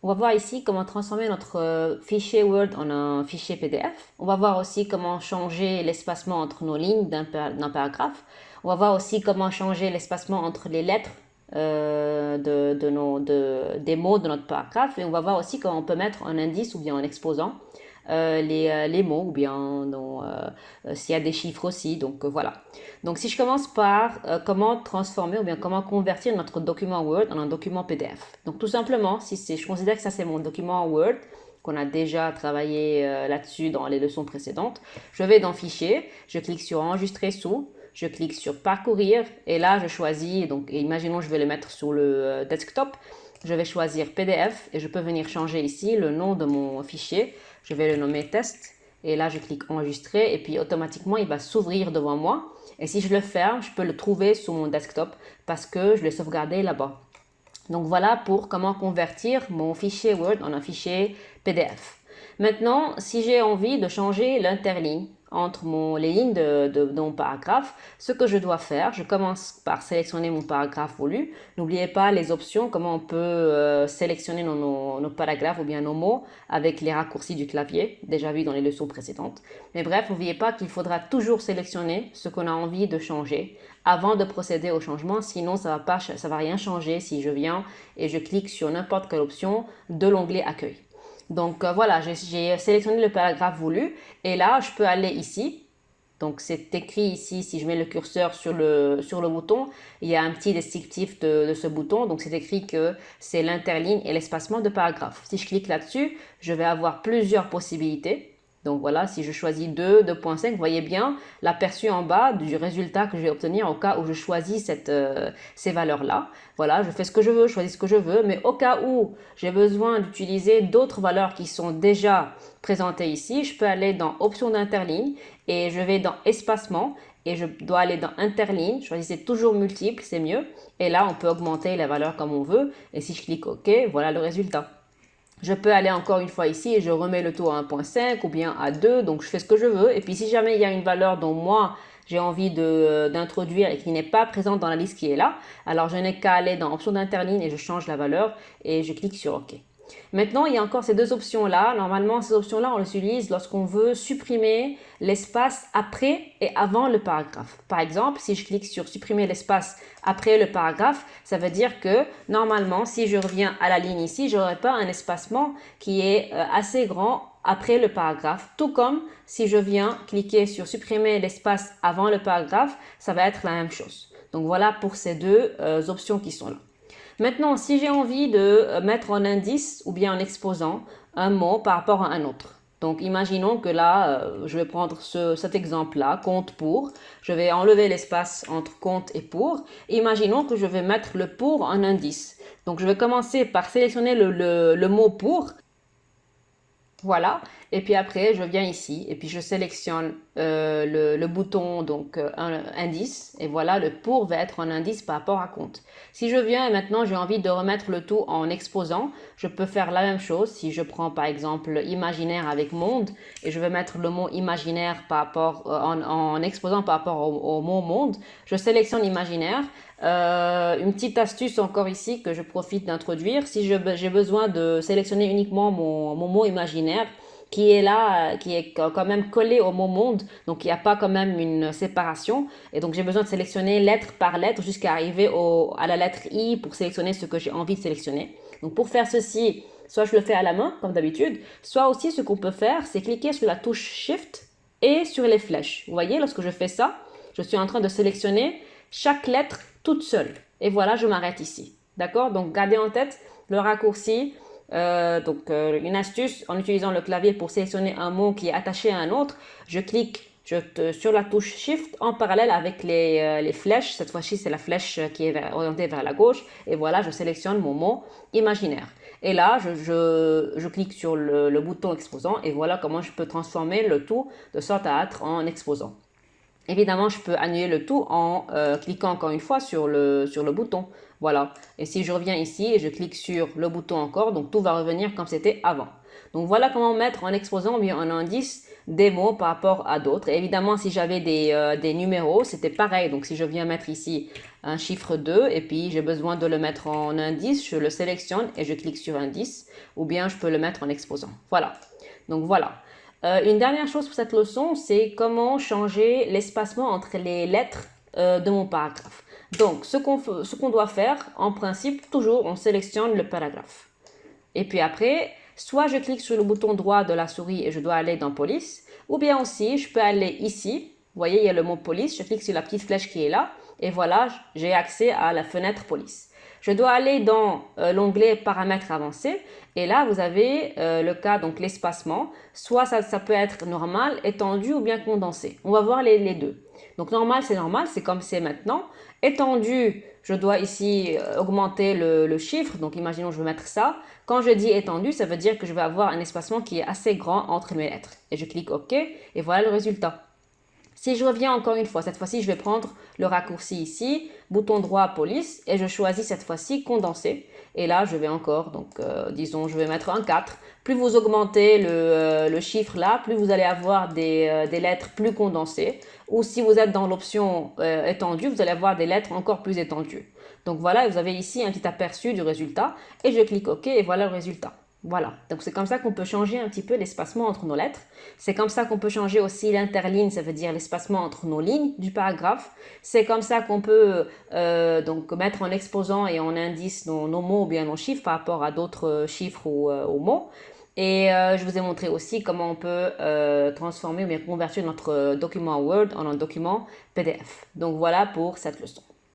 On va voir ici comment transformer notre fichier Word en un fichier PDF. On va voir aussi comment changer l'espacement entre nos lignes d'un paragraphe. On va voir aussi comment changer l'espacement entre les lettres des mots de notre paragraphe. Et on va voir aussi comment on peut mettre un indice ou bien en exposant les mots ou bien s'il y a des chiffres aussi. Donc voilà. Donc si je commence par comment transformer ou bien comment convertir notre document Word en un document PDF. Donc tout simplement, je considère que ça c'est mon document Word qu'on a déjà travaillé là-dessus dans les leçons précédentes. Je vais dans Fichier, je clique sur Enregistrer sous, je clique sur Parcourir et là je choisis, donc imaginons je vais le mettre sur le desktop, je vais choisir PDF et je peux venir changer ici le nom de mon fichier. Je vais le nommer test et là je clique enregistrer et puis automatiquement il va s'ouvrir devant moi et si je le ferme je peux le trouver sur mon desktop parce que je l'ai sauvegardé là-bas. Donc voilà pour comment convertir mon fichier Word en un fichier PDF. Maintenant, si j'ai envie de changer l'interligne entre les lignes de mon paragraphe, ce que je dois faire, je commence par sélectionner mon paragraphe voulu. N'oubliez pas les options, comment on peut sélectionner nos paragraphes ou bien nos mots avec les raccourcis du clavier, déjà vu dans les leçons précédentes. Mais bref, n'oubliez pas qu'il faudra toujours sélectionner ce qu'on a envie de changer avant de procéder au changement, sinon ça va rien changer si je viens et je clique sur n'importe quelle option de l'onglet Accueil. Donc voilà, j'ai sélectionné le paragraphe voulu et là je peux aller ici. Donc c'est écrit ici, si je mets le curseur sur le bouton, il y a un petit descriptif de ce bouton. Donc c'est écrit que c'est l'interligne et l'espacement de paragraphe. Si je clique là-dessus, je vais avoir plusieurs possibilités. Donc voilà, si je choisis 2, 2.5, vous voyez bien l'aperçu en bas du résultat que je vais obtenir au cas où je choisis ces valeurs-là. Voilà, je fais ce que je veux, je choisis ce que je veux, mais au cas où j'ai besoin d'utiliser d'autres valeurs qui sont déjà présentées ici, je peux aller dans Options d'interligne et je vais dans Espacement et je dois aller dans Interligne. Choisissez toujours multiple, c'est mieux. Et là, on peut augmenter la valeur comme on veut. Et si je clique OK, voilà le résultat. Je peux aller encore une fois ici et je remets le taux à 1.5 ou bien à 2, donc je fais ce que je veux. Et puis si jamais il y a une valeur dont moi j'ai envie d'introduire et qui n'est pas présente dans la liste qui est là, alors je n'ai qu'à aller dans option d'interligne et je change la valeur et je clique sur OK. Maintenant, il y a encore ces deux options-là. Normalement, ces options-là, on les utilise lorsqu'on veut supprimer l'espace après et avant le paragraphe. Par exemple, si je clique sur supprimer l'espace après le paragraphe, ça veut dire que normalement, si je reviens à la ligne ici, je n'aurai pas un espacement qui est assez grand après le paragraphe. Tout comme si je viens cliquer sur supprimer l'espace avant le paragraphe, ça va être la même chose. Donc voilà pour ces deux options qui sont là. Maintenant, si j'ai envie de mettre en indice ou bien en exposant un mot par rapport à un autre. Donc, imaginons que là, je vais prendre cet exemple-là, compte pour. Je vais enlever l'espace entre compte et pour. Imaginons que je vais mettre le pour en indice. Donc, je vais commencer par sélectionner le mot pour. Voilà, et puis après je viens ici et puis je sélectionne le bouton donc indice et voilà le pour va être un indice par rapport à compte. Si je viens et maintenant j'ai envie de remettre le tout en exposant, je peux faire la même chose. Si je prends par exemple imaginaire avec monde et je veux mettre le mot imaginaire par rapport en exposant par rapport au mot monde, je sélectionne imaginaire. Une petite astuce encore ici que je profite d'introduire, si j'ai besoin de sélectionner uniquement mon mot imaginaire qui est là, qui est quand même collé au mot monde, donc il n'y a pas quand même une séparation, et donc j'ai besoin de sélectionner lettre par lettre jusqu'à arriver à la lettre I pour sélectionner ce que j'ai envie de sélectionner. Donc pour faire ceci, soit je le fais à la main comme d'habitude, soit aussi ce qu'on peut faire, c'est cliquer sur la touche Shift et sur les flèches. Vous voyez, lorsque je fais ça, je suis en train de sélectionner chaque lettre toute seule. Et voilà, je m'arrête ici. D'accord? Donc, gardez en tête le raccourci. Une astuce en utilisant le clavier pour sélectionner un mot qui est attaché à un autre. Je clique sur la touche Shift en parallèle avec les flèches. Cette fois-ci, c'est la flèche qui est orientée vers la gauche. Et voilà, je sélectionne mon mot imaginaire. Et là, je clique sur le bouton exposant et voilà comment je peux transformer le tout de sorte à être en exposant. Évidemment, je peux annuler le tout en cliquant encore une fois sur le bouton. Voilà. Et si je reviens ici et je clique sur le bouton encore, donc tout va revenir comme c'était avant. Donc voilà comment mettre en exposant ou bien en indice des mots par rapport à d'autres. Et évidemment, si j'avais des numéros, c'était pareil. Donc, si je viens mettre ici un chiffre 2 et puis j'ai besoin de le mettre en indice, je le sélectionne et je clique sur indice, ou bien je peux le mettre en exposant. Voilà. Donc, voilà. Une dernière chose pour cette leçon, c'est comment changer l'espacement entre les lettres de mon paragraphe. Donc, ce qu'on doit faire, en principe, toujours, on sélectionne le paragraphe. Et puis après, soit je clique sur le bouton droit de la souris et je dois aller dans police, ou bien aussi, je peux aller ici. Vous voyez, il y a le mot police, je clique sur la petite flèche qui est là, et voilà, j'ai accès à la fenêtre police. Je dois aller dans l'onglet paramètres avancés, et là, vous avez le cas, donc l'espacement. Soit ça peut être normal, étendu ou bien condensé. On va voir les deux. Donc normal, c'est comme c'est maintenant. Étendu, je dois ici augmenter le chiffre, donc imaginons je veux mettre ça. Quand je dis étendu, ça veut dire que je vais avoir un espacement qui est assez grand entre mes lettres. Et je clique OK, et voilà le résultat. Si je reviens encore une fois, cette fois-ci, je vais prendre le raccourci ici, bouton droit police, et je choisis cette fois-ci condenser. Et là, je vais encore, donc disons, je vais mettre un 4. Plus vous augmentez le chiffre là, plus vous allez avoir des lettres plus condensées. Ou si vous êtes dans l'option étendue, vous allez avoir des lettres encore plus étendues. Donc voilà, vous avez ici un petit aperçu du résultat. Et je clique OK, et voilà le résultat. Voilà, donc c'est comme ça qu'on peut changer un petit peu l'espacement entre nos lettres. C'est comme ça qu'on peut changer aussi l'interligne, ça veut dire l'espacement entre nos lignes du paragraphe. C'est comme ça qu'on peut donc mettre en exposant et en indice nos mots ou bien nos chiffres par rapport à d'autres chiffres ou mots. Et je vous ai montré aussi comment on peut transformer ou bien convertir notre document Word en un document PDF. Donc voilà pour cette leçon.